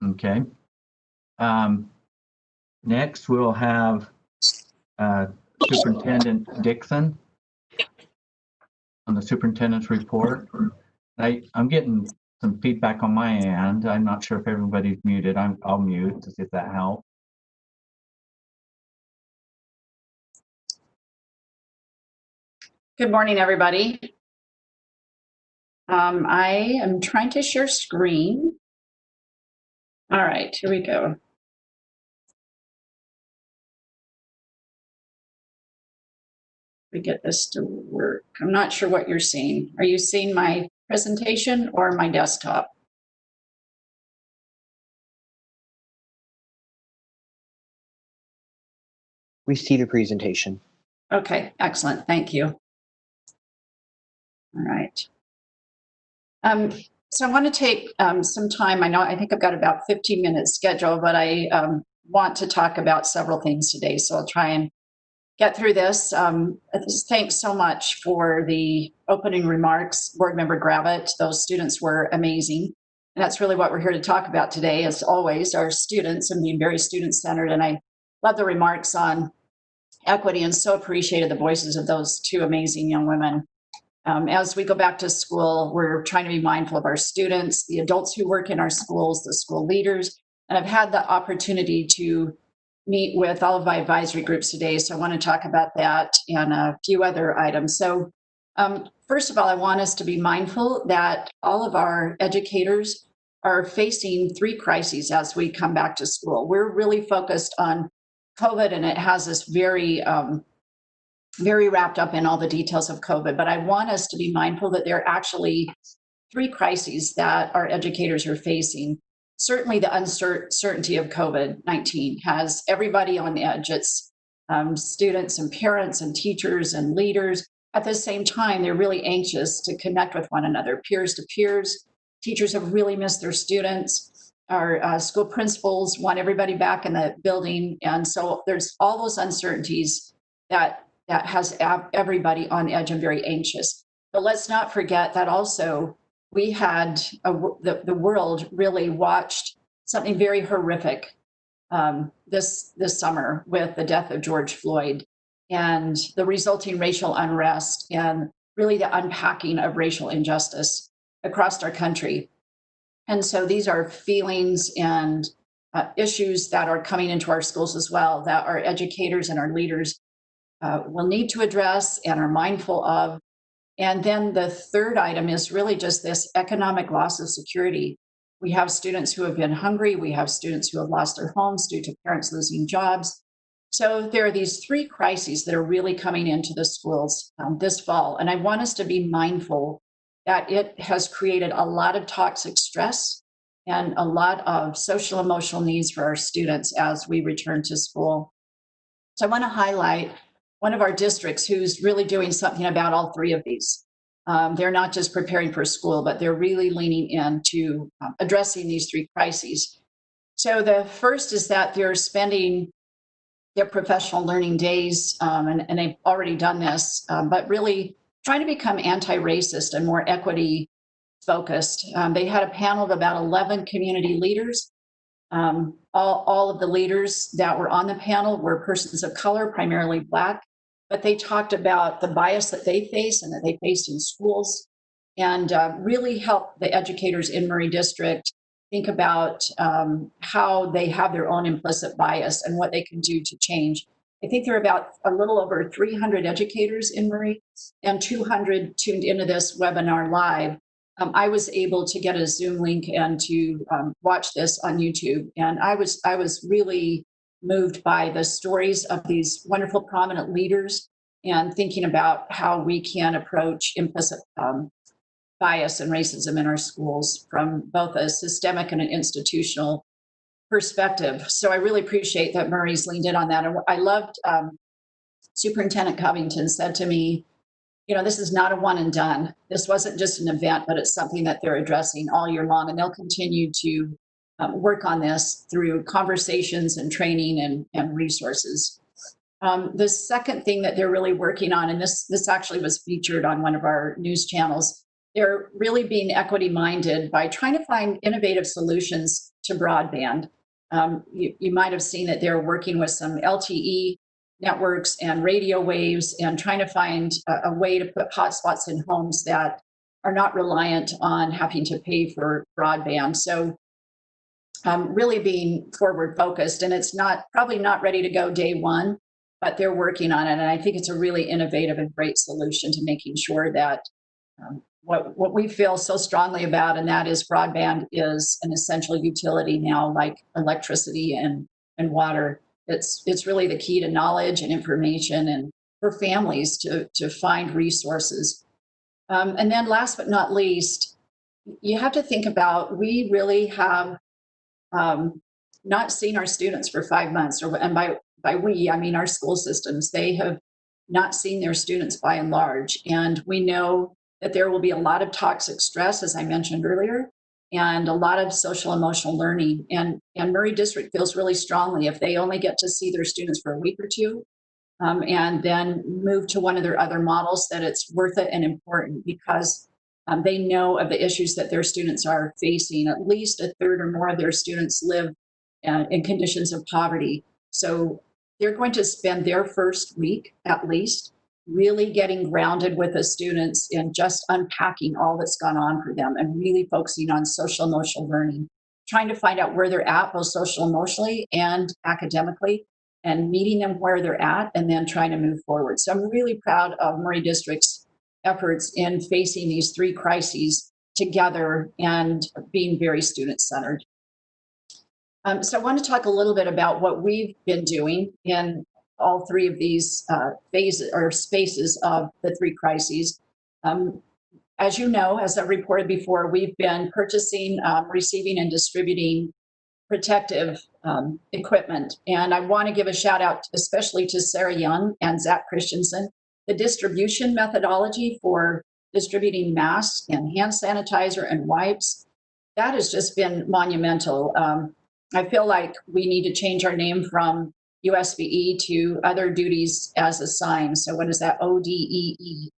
Okay. Next, we'll have Superintendent Dixon on the superintendent's report. I'm getting some feedback on my end. I'm not sure if everybody's muted. I'll mute to see if that helps. Good morning, everybody. I am trying to share screen. All right, here we go. We get this to work. I'm not sure what you're seeing. Are you seeing my presentation or my desktop? We see the presentation. Okay, excellent. Thank you. All right. So I want to take some time. I think I've got about 15 minutes scheduled, but I want to talk about several things today. So I'll try and get through this. Thanks so much for the opening remarks, Board Member Gravitt. Those students were amazing. And that's really what we're here to talk about today, as always, our students and being very student-centered. And I love the remarks on equity and so appreciated the voices of those two amazing young women. As we go back to school, we're trying to be mindful of our students, the adults who work in our schools, the school leaders. And I've had the opportunity to meet with all of my advisory groups today. So I want to talk about that and a few other items. So first of all, I want us to be mindful that all of our educators are facing three crises as we come back to school. We're really focused on COVID, and it has us very wrapped up in all the details of COVID. But I want us to be mindful that there are actually three crises that our educators are facing. Certainly the uncertainty of COVID-19 has everybody on edge. It's students and parents and teachers and leaders. At the same time, they're really anxious to connect with one another, peers to peers. Teachers have really missed their students. Our school principals want everybody back in the building. And so there's all those uncertainties that has everybody on edge and very anxious. But let's not forget that also we had the world really watched something very horrific this summer with the death of George Floyd and the resulting racial unrest and really the unpacking of racial injustice across our country. And so these are feelings and issues that are coming into our schools as well, that our educators and our leaders will need to address and are mindful of. And then the third item is really just this economic loss of security. We have students who have been hungry. We have students who have lost their homes due to parents losing jobs. So there are these three crises that are really coming into the schools this fall. And I want us to be mindful that it has created a lot of toxic stress and a lot of social emotional needs for our students as we return to school. So I want to highlight one of our districts who's really doing something about all three of these. They're not just preparing for school, but they're really leaning into addressing these three crises. So the first is that they're spending their professional learning days, and they've already done this, but really trying to become anti-racist and more equity focused. They had a panel of about 11 community leaders. All of the leaders that were on the panel were persons of color, primarily Black, but they talked about the bias that they face and that they faced in schools and really help the educators in Murray District think about how they have their own implicit bias and what they can do to change. I think there are about a little over 300 educators in Murray and 200 tuned into this webinar live. I was able to get a Zoom link and to watch this on YouTube. And I was really moved by the stories of these wonderful prominent leaders and thinking about how we can approach implicit bias and racism in our schools from both a systemic and an institutional perspective. So I really appreciate that Murray's leaned in on that. And I loved Superintendent Covington said to me, you know, this is not a one and done. This wasn't just an event, but it's something that they're addressing all year long. And they'll continue to work on this through conversations and training and resources. The second thing that they're really working on, and this actually was featured on one of our news channels, they're really being equity minded by trying to find innovative solutions to broadband. You might have seen that they're working with some LTE networks and radio waves and trying to find a way to put hotspots in homes that are not reliant on having to pay for broadband. So really being forward focused, and it's probably not ready to go day one, but they're working on it. And I think it's a really innovative and great solution to making sure that what we feel so strongly about, and that is broadband is an essential utility now, like electricity and water. It's really the key to knowledge and information, and for families to find resources. And then last but not least, you have to think about, we really have not seen our students for 5 months, and by we, I mean our school systems. They have not seen their students by and large. And we know that there will be a lot of toxic stress, as I mentioned earlier, and a lot of social emotional learning. And Murray District feels really strongly if they only get to see their students for a week or two, and then move to one of their other models, that it's worth it and important, because they know of the issues that their students are facing. At least a third or more of their students live in conditions of poverty. So they're going to spend their first week, at least, really getting grounded with the students and just unpacking all that's gone on for them, and really focusing on social emotional learning, trying to find out where they're at, both social emotionally and academically, and meeting them where they're at, and then trying to move forward. So I'm really proud of Murray District's efforts in facing these three crises together and being very student-centered. So I want to talk a little bit about what we've been doing in all three of these phases or spaces of the three crises. As you know, as I reported before, we've been purchasing, receiving, and distributing protective equipment. And I want to give a shout out especially to Sarah Young and Zach Christensen. The distribution methodology for distributing masks and hand sanitizer and wipes, that has just been monumental. I feel like we need to change our name from USVE to other duties as assigned. So what is that? ODEE?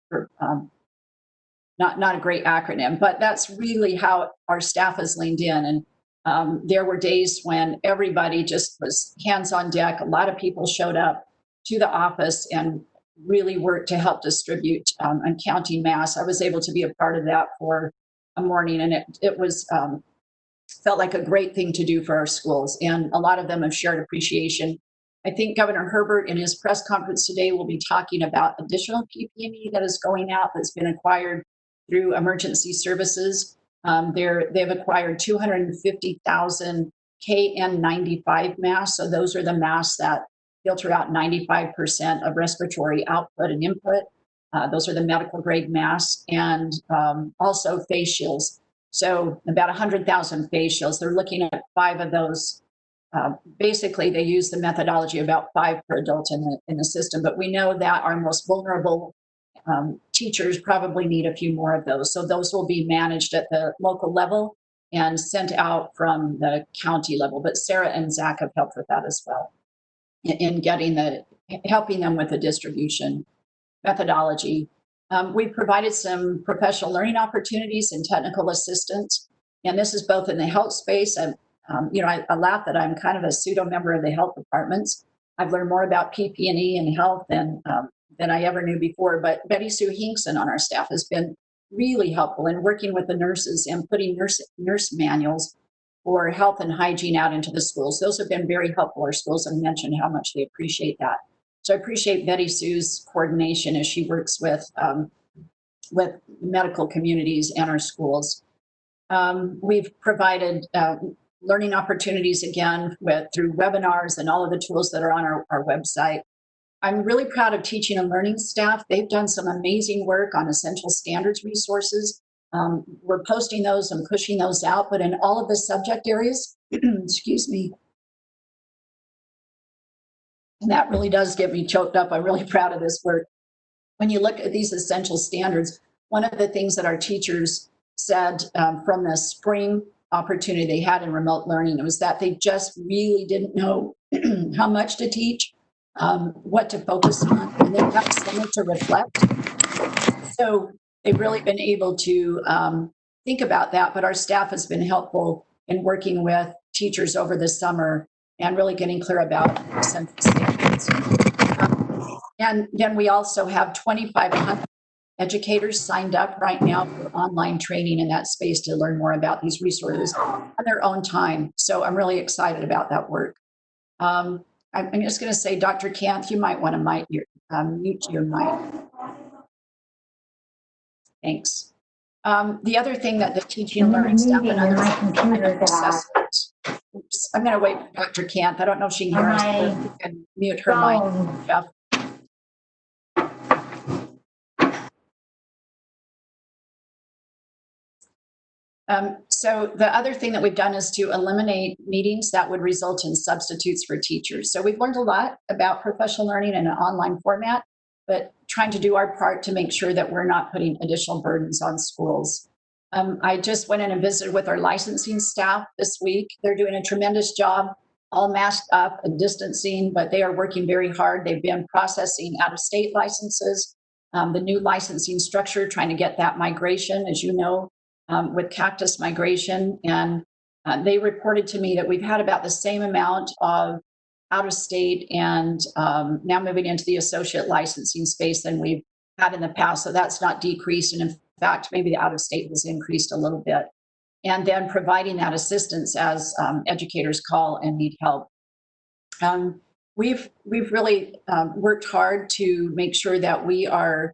Not a great acronym, but that's really how our staff has leaned in. And there were days when everybody just was hands on deck. A lot of people showed up to the office and really worked to help distribute and counting masks. I was able to be a part of that for a morning, and it was felt like a great thing to do for our schools. And a lot of them have shared appreciation. I think Governor Herbert in his press conference today will be talking about additional PPE that is going out, that's been acquired through emergency services. They've acquired 250,000 KN95 masks. So those are the masks that filter out 95% of respiratory output and input. Those are the medical grade masks, and also face shields. So about 100,000 face shields. They're looking at 5 of those. Basically, they use the methodology about 5 per adult in the system. But we know that our most vulnerable teachers probably need a few more of those. So those will be managed at the local level and sent out from the county level. But Sarah and Zach have helped with that as well in helping them with the distribution methodology. We've provided some professional learning opportunities and technical assistance, and this is both in the health space. I laugh that I'm kind of a pseudo member of the health departments. I've learned more about PP&E and health than I ever knew before. But Betty Sue Hinkson on our staff has been really helpful in working with the nurses and putting nurse manuals for health and hygiene out into the schools. Those have been very helpful. Our schools have mentioned how much they appreciate that. So I appreciate Betty Sue's coordination as she works with medical communities and our schools. We've provided learning opportunities again through webinars and all of the tools that are on our website. I'm really proud of teaching and learning staff. They've done some amazing work on essential standards resources. We're posting those and pushing those out, but in all of the subject areas, excuse me, and that really does get me choked up. I'm really proud of this work. When you look at these essential standards, one of the things that our teachers said from the spring opportunity they had in remote learning was that they just really didn't know how much to teach, what to focus on, and then have summer to reflect. So they've really been able to think about that, but our staff has been helpful in working with teachers over the summer and really getting clear about central statements. And then we also have 2,500 educators signed up right now for online training in that space to learn more about these resources on their own time. So I'm really excited about that work. I'm just going to say, Dr. Kanth, you might want to mute your mic. Thanks. The other thing that the teaching and learning staff and others assessment. Oops, I'm going to wait for Dr. Kanth. I don't know if she can hear us, but you can mute her mic, Jeff. So the other thing that we've done is to eliminate meetings that would result in substitutes for teachers. So we've learned a lot about professional learning in an online format, but trying to do our part to make sure that we're not putting additional burdens on schools. I just went in and visited with our licensing staff this week. They're doing a tremendous job, all masked up and distancing, but they are working very hard. They've been processing out-of-state licenses, the new licensing structure, trying to get that migration, as you know, with Cactus migration. And they reported to me that we've had about the same amount of out-of-state and now moving into the associate licensing space than we've had in the past. So that's not decreased. And in fact, maybe the out-of-state has increased a little bit. And then providing that assistance as educators call and need help. We've really worked hard to make sure that we are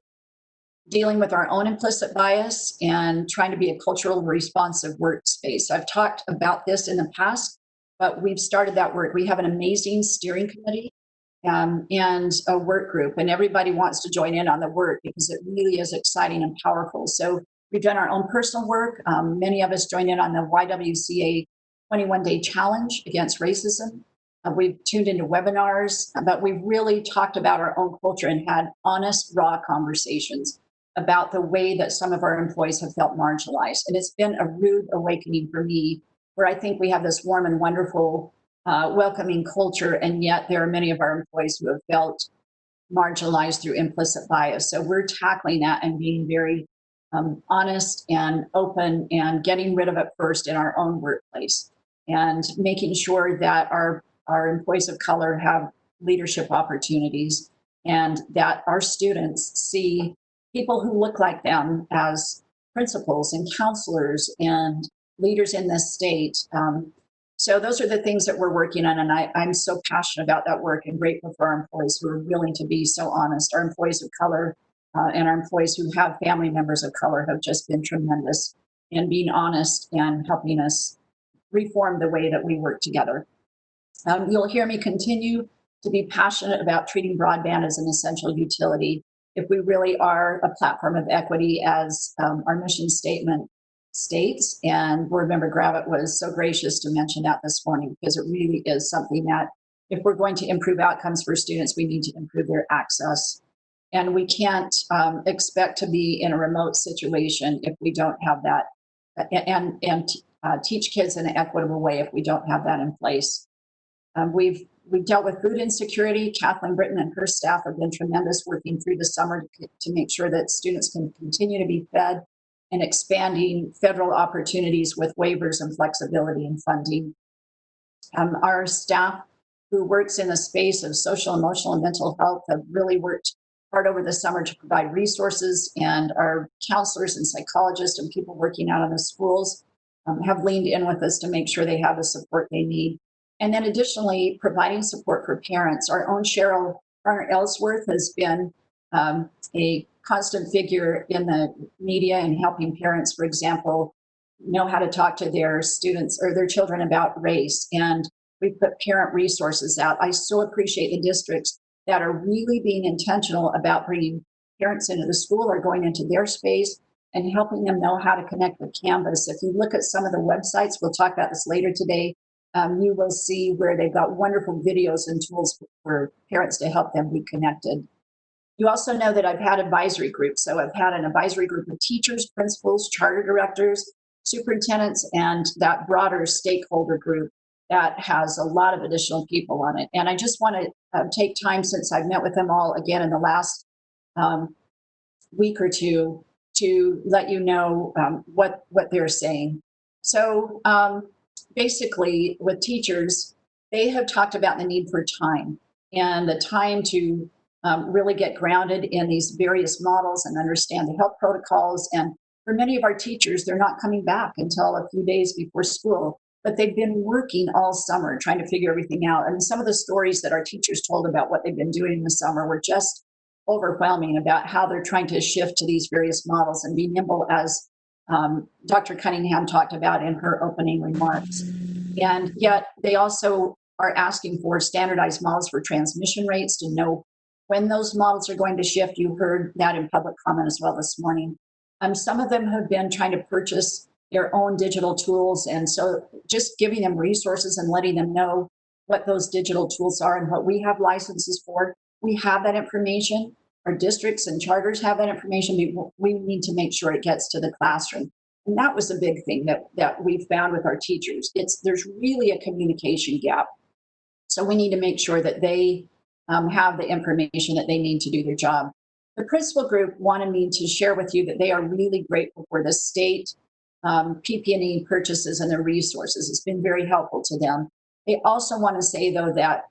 dealing with our own implicit bias and trying to be a culturally responsive workspace. I've talked about this in the past, but we've started that work. We have an amazing steering committee and a work group, and everybody wants to join in on the work because it really is exciting and powerful. So we've done our own personal work. Many of us joined in on the YWCA 21-day challenge against racism. We've tuned into webinars, but we've really talked about our own culture and had honest, raw conversations about the way that some of our employees have felt marginalized. And it's been a rude awakening for me, where I think we have this warm and wonderful, welcoming culture, and yet there are many of our employees who have felt marginalized through implicit bias. So we're tackling that and being very honest and open and getting rid of it first in our own workplace and making sure that our employees of color have leadership opportunities and that our students see people who look like them as principals and counselors and leaders in this state. So those are the things that we're working on, and I'm so passionate about that work and grateful for our employees who are willing to be so honest. Our employees of color and our employees who have family members of color have just been tremendous in being honest and helping us reform the way that we work together. You'll hear me continue to be passionate about treating broadband as an essential utility. If we really are a platform of equity, as our mission statement states, and Board Member Gravitt was so gracious to mention that this morning, because it really is something that if we're going to improve outcomes for students, we need to improve their access. And we can't expect to be in a remote situation if we don't have that, and teach kids in an equitable way if we don't have that in place. We've dealt with food insecurity. Kathleen Britton and her staff have been tremendous working through the summer to make sure that students can continue to be fed, and expanding federal opportunities with waivers and flexibility in funding. Our staff who works in the space of social, emotional, and mental health have really worked hard over the summer to provide resources, and our counselors and psychologists and people working out in the schools have leaned in with us to make sure they have the support they need. And then additionally, providing support for parents. Our own Cheryl Garner-Ellsworth has been a constant figure in the media and helping parents, for example, know how to talk to their students or their children about race. And we put parent resources out. I so appreciate the districts that are really being intentional about bringing parents into the school or going into their space and helping them know how to connect with Canvas. If you look at some of the websites, we'll talk about this later today, you will see where they've got wonderful videos and tools for parents to help them be connected. You also know that I've had advisory groups. So I've had an advisory group of teachers, principals, charter directors, superintendents, and that broader stakeholder group that has a lot of additional people on it. And I just want to take time, since I've met with them all again in the last week or two, to let you know what they're saying. So basically with teachers, they have talked about the need for time and the time to really get grounded in these various models and understand the health protocols. And for many of our teachers, they're not coming back until a few days before school, but they've been working all summer trying to figure everything out. And some of the stories that our teachers told about what they've been doing in the summer were just overwhelming about how they're trying to shift to these various models and be nimble, as Dr. Cunningham talked about in her opening remarks. And yet they also are asking for standardized models for transmission rates to know when those models are going to shift. You heard that in public comment as well this morning. Some of them have been trying to purchase their own digital tools. And so just giving them resources and letting them know what those digital tools are and what we have licenses for. We have that information. Our districts and charters have that information. We need to make sure it gets to the classroom. And that was a big thing that we found with our teachers. There's really a communication gap. So we need to make sure that they have the information that they need to do their job. The principal group wanted me to share with you that they are really grateful for the state PP&E purchases and their resources. It's been very helpful to them. They also want to say, though, that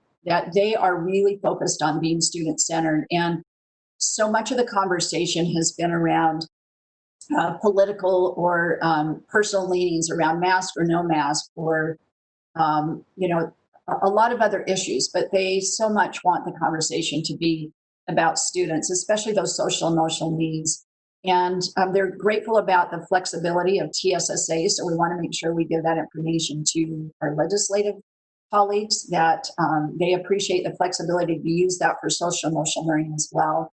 they are really focused on being student-centered. And so much of the conversation has been around political or personal leanings around mask or no mask, or a lot of other issues, but they so much want the conversation to be about students, especially those social emotional needs. And they're grateful about the flexibility of TSSA. So we want to make sure we give that information to our legislative colleagues, that they appreciate the flexibility to use that for social emotional learning as well.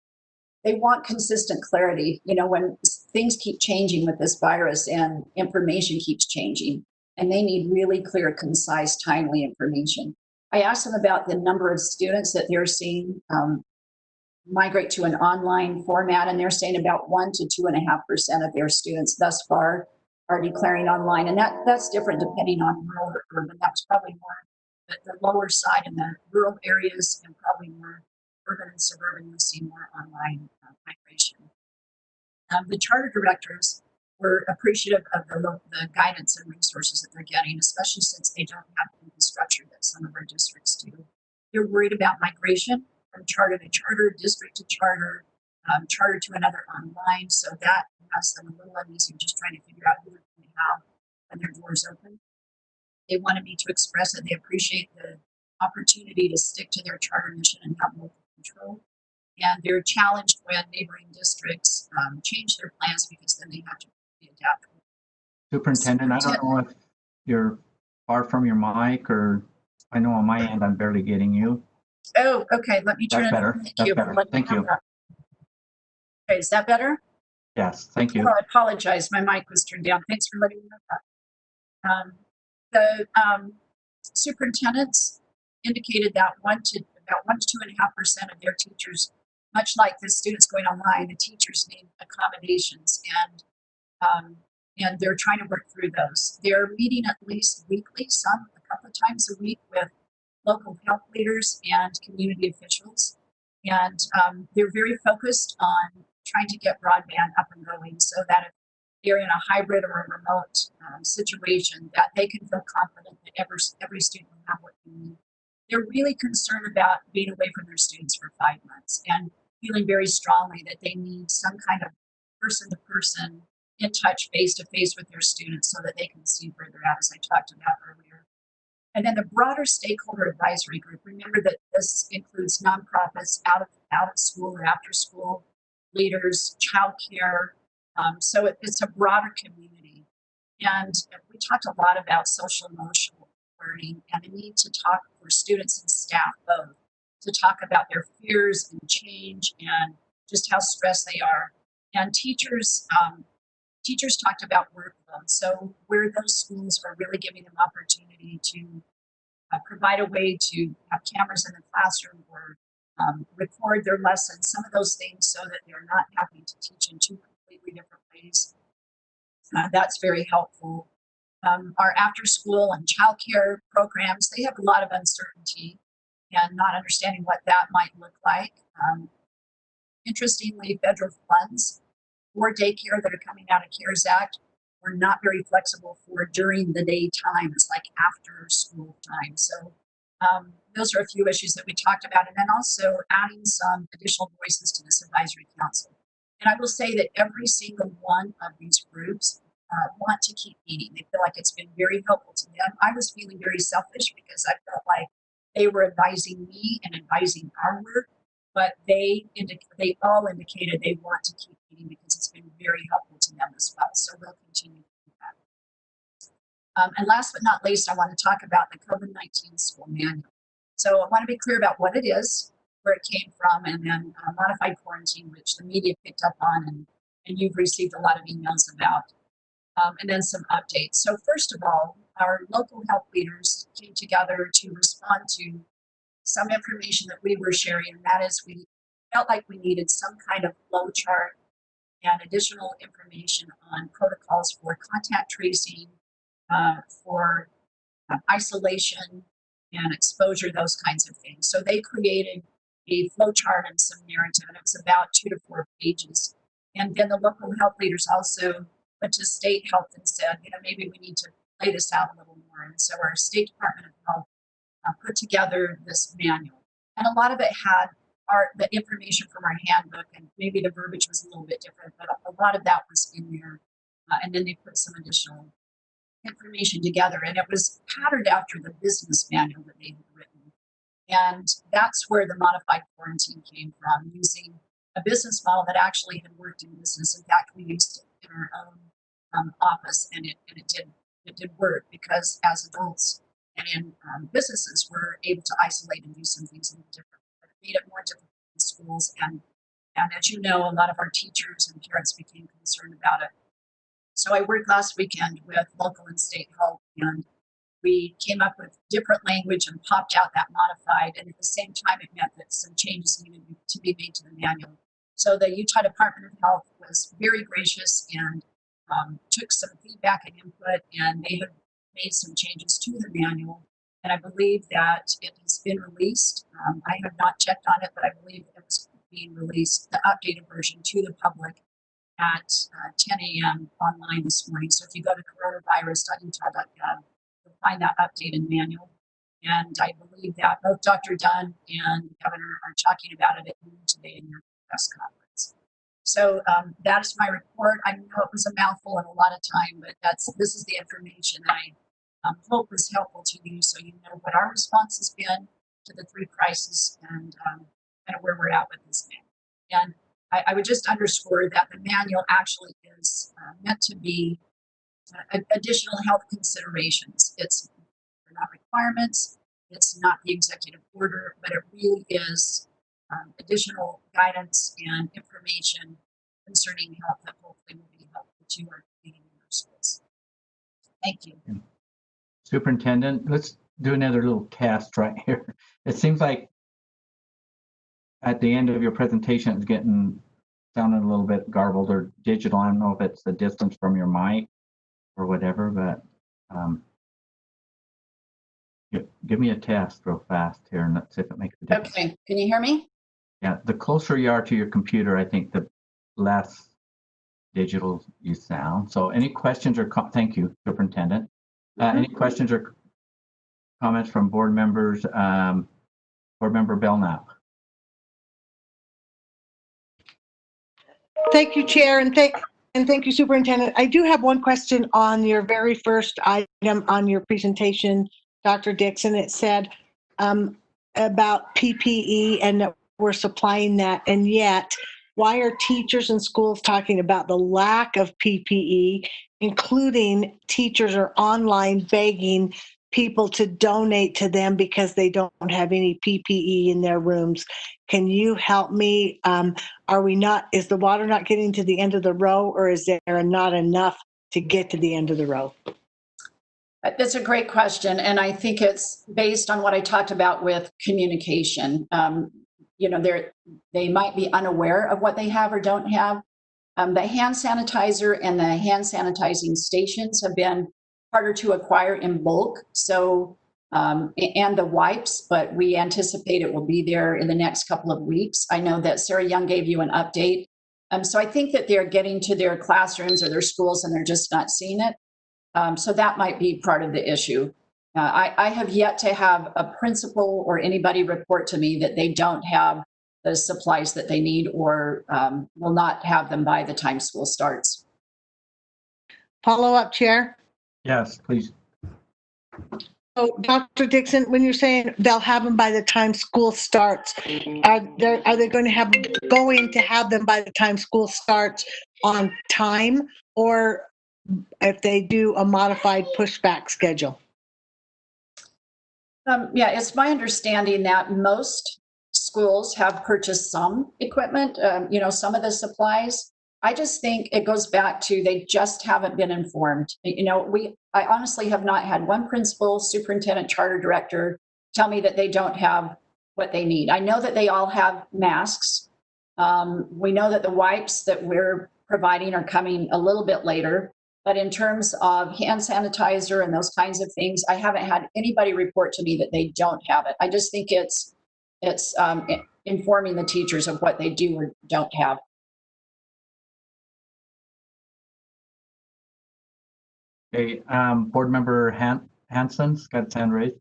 They want consistent clarity. When things keep changing with this virus and information keeps changing, and they need really clear, concise, timely information. I asked them about the number of students that they're seeing migrate to an online format, and they're saying about 1 to 2.5% of their students thus far are declaring online, and that's different depending on rural or urban. That's probably more at the lower side in the rural areas, and probably more urban and suburban. You'll see more online migration. The charter directors were appreciative of the guidance and resources that they're getting, especially since they don't have the infrastructure that some of our districts do. They're worried about migration from charter to charter, district to charter, charter to another online. So that has them a little uneasy, just trying to figure out who they have when their doors open. They wanted me to express that they appreciate the opportunity to stick to their charter mission and have local control. And they're challenged when neighboring districts change their plans, because then they have to be adaptable. Superintendent, I don't know if you're far from your mic, or I know on my end I'm barely getting you. Oh, okay. Let me turn That's it better. on. Thank That's you. better. Thank you. Okay, is that better? Yes, thank you. Oh, I apologize. My mic was turned down. Thanks for letting me know that. The superintendents indicated that about 1 to 2.5% of their teachers, much like the students going online, the teachers need accommodations, and they're trying to work through those. They're meeting at least weekly, some a couple of times a week, with local health leaders and community officials. And they're very focused on trying to get broadband up and going, so that if they're in a hybrid or a remote situation, that they can feel confident that every student will have what they need. They're really concerned about being away from their students for 5 months, and feeling very strongly that they need some kind of person-to-person, in touch, face-to-face with their students, so that they can see where they're at, as I talked about earlier. And then the broader stakeholder advisory group, remember that this includes nonprofits, out of school or after school leaders, childcare. So it's a broader community. And we talked a lot about social emotional learning, and the need to talk for students and staff both, to talk about their fears and change and just how stressed they are. And teachers talked about workload. So where those schools are really giving them opportunity to provide a way to have cameras in the classroom, or record their lessons, some of those things, so that they're not having to teach in two completely different ways. That's very helpful. Our after school and childcare programs, they have a lot of uncertainty and not understanding what that might look like. Interestingly, federal funds for daycare that are coming out of CARES Act or not very flexible for during the day times, like after school time. So those are a few issues that we talked about. And then also adding some additional voices to this advisory council. And I will say that every single one of these groups want to keep meeting. They feel like it's been very helpful to them. I was feeling very selfish because I felt like they were advising me and advising our work, but they all indicated they want to keep meeting because it's been very helpful to them as well. So we'll continue to do that. And last but not least, I want to talk about the COVID-19 school manual. So I want to be clear about what it is, where it came from, and then modified quarantine, which the media picked up on and you've received a lot of emails about. And then some updates. So first of all, our local health leaders came together to respond to some information that we were sharing, and that is we felt like we needed some kind of flow chart and additional information on protocols for contact tracing, for isolation and exposure, those kinds of things. So they created a flow chart and some narrative, and it was about 2 to 4 pages. And then the local health leaders also went to state health and said, maybe we need to lay this out a little more. And so our State Department of Health put together this manual. And a lot of it had the information from our handbook, and maybe the verbiage was a little bit different, but a lot of that was in there. And then they put some additional information together, and it was patterned after the business manual that they had written. And that's where the modified quarantine came from, using a business model that actually had worked in business. In fact, we used it in our own office, and it did work, because as adults and in businesses, we're able to isolate and do some things a little different. But it made it more difficult in schools, and as you know, a lot of our teachers and parents became concerned about it. So I worked last weekend with local and state health, and we came up with different language and popped out that modified, and at the same time it meant that some changes needed to be made to the manual. So the Utah Department of Health was very gracious and took some feedback and input, and they have made some changes to the manual. And I believe that it has been released. I have not checked on it, but I believe it was being released, the updated version, to the public at 10 a.m. online this morning. So if you go to coronavirus.utah.gov, you'll find that updated manual. And I believe that both Dr. Dunn and the governor are talking about it at noon today in their press conference. So that is my report. I know it was a mouthful and a lot of time, but this is the information that I hope is helpful to you, so you know what our response has been to the 3 crises and kind of where we're at with this now. And I would just underscore that the manual actually is meant to be additional health considerations. It's not requirements, it's not the executive order, but it really is additional guidance and information concerning health that hopefully will be helpful to our community and our schools. Thank you. Superintendent, let's do another little test right here. It seems like at the end of your presentation, it's sounding a little bit garbled or digital. I don't know if it's the distance from your mic or whatever, but give me a test real fast here and let's see if it makes a difference. Okay, can you hear me? Yeah, the closer you are to your computer, I think the less digital you sound. So any questions or thank you, Superintendent. Any questions or comments from board members? Board Member Belknap. Thank you, Chair, and thank you, Superintendent. I do have one question on your very first item on your presentation, Dr. Dixon. It said about PPE and that we're supplying that, and yet why are teachers and schools talking about the lack of PPE, including teachers are online begging people to donate to them because they don't have any PPE in their rooms? Can you help me? Is the water not getting to the end of the row, or is there not enough to get to the end of the row? That's a great question. And I think it's based on what I talked about with communication. They might be unaware of what they have or don't have. The hand sanitizer and the hand sanitizing stations have been harder to acquire in bulk. So, and the wipes, but we anticipate it will be there in the next couple of weeks. I know that Sarah Young gave you an update So I think that they're getting to their classrooms or their schools and they're just not seeing it. So that might be part of the issue. I have yet to have a principal or anybody report to me that they don't have the supplies that they need or will not have them by the time school starts. Follow-up, Chair. Yes, please. So, Dr. Dixon, when you're saying they'll have them by the time school starts, are they going to have them by the time school starts on time, or if they do a modified pushback schedule? Yeah, it's my understanding that most schools have purchased some equipment, some of the supplies. I just think it goes back to they just haven't been informed. I honestly have not had one principal, superintendent, charter director tell me that they don't have what they need. I know that they all have masks. We know that the wipes that we're providing are coming a little bit later. But in terms of hand sanitizer and those kinds of things, I haven't had anybody report to me that they don't have it. I just think it's informing the teachers of what they do or don't have. Okay, Board Member Hanson's got his hand raised.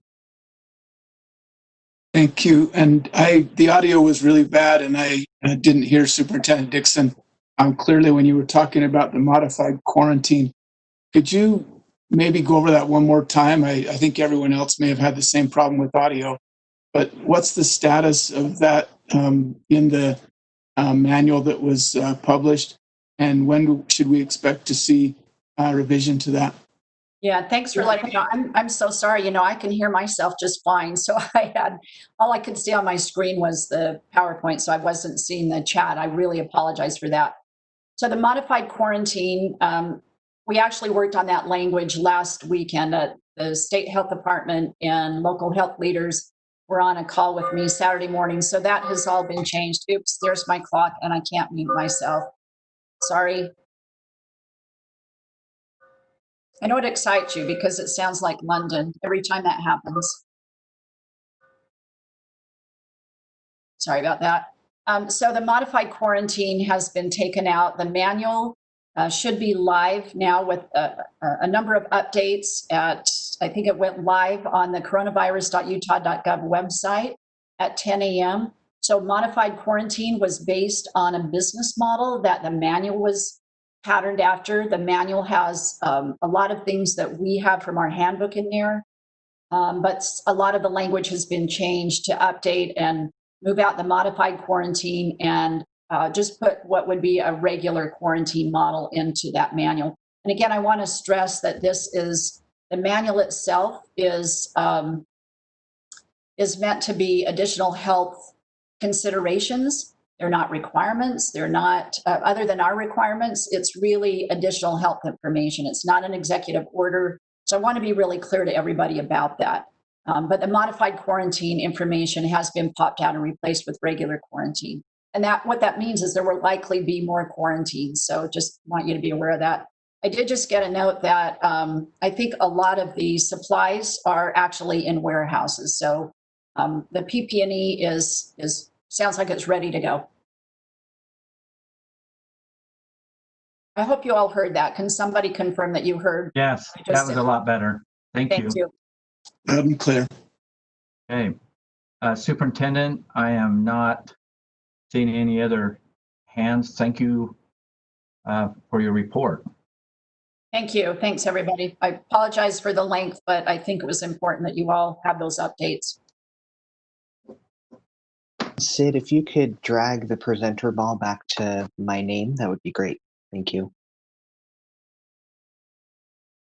Thank you. And the audio was really bad, and I didn't hear Superintendent Dixon clearly when you were talking about the modified quarantine. Could you maybe go over that one more time? I think everyone else may have had the same problem with audio, but what's the status of that in the manual that was published, and when should we expect to see revision to that? Yeah, thanks for letting me know. I'm so sorry. I can hear myself just fine. So all I could see on my screen was the PowerPoint, so I wasn't seeing the chat. I really apologize for that. So the modified quarantine, we actually worked on that language last weekend. The state health department and local health leaders were on a call with me Saturday morning. So that has all been changed. Oops, there's my clock and I can't mute myself. Sorry. I know it excites you because it sounds like London every time that happens. Sorry about that. So the modified quarantine has been taken out. The manual should be live now with a number of updates I think it went live on the coronavirus.utah.gov website at 10 a.m. So modified quarantine was based on a business model that the manual was patterned after. The manual has a lot of things that we have from our handbook in there, but a lot of the language has been changed to update and move out the modified quarantine and just put what would be a regular quarantine model into that manual. And again, I want to stress that the manual itself is meant to be additional health considerations. They're not requirements. They're not, other than our requirements, it's really additional health information. It's not an executive order. So I want to be really clear to everybody about that. But the modified quarantine information has been popped out and replaced with regular quarantine. And what that means is there will likely be more quarantines. So just want you to be aware of that. I did just get a note that I think a lot of the supplies are actually in warehouses. So the PP&E sounds like it's ready to go. I hope you all heard that. Can somebody confirm that you heard? Yes, that was a lot better. Thank you. Loud and clear. Okay. Superintendent, I am not seeing any other hands. Thank you for your report. Thank you. Thanks, everybody. I apologize for the length, but I think it was important that you all have those updates. Sid, if you could drag the presenter ball back to my name, that would be great. Thank you.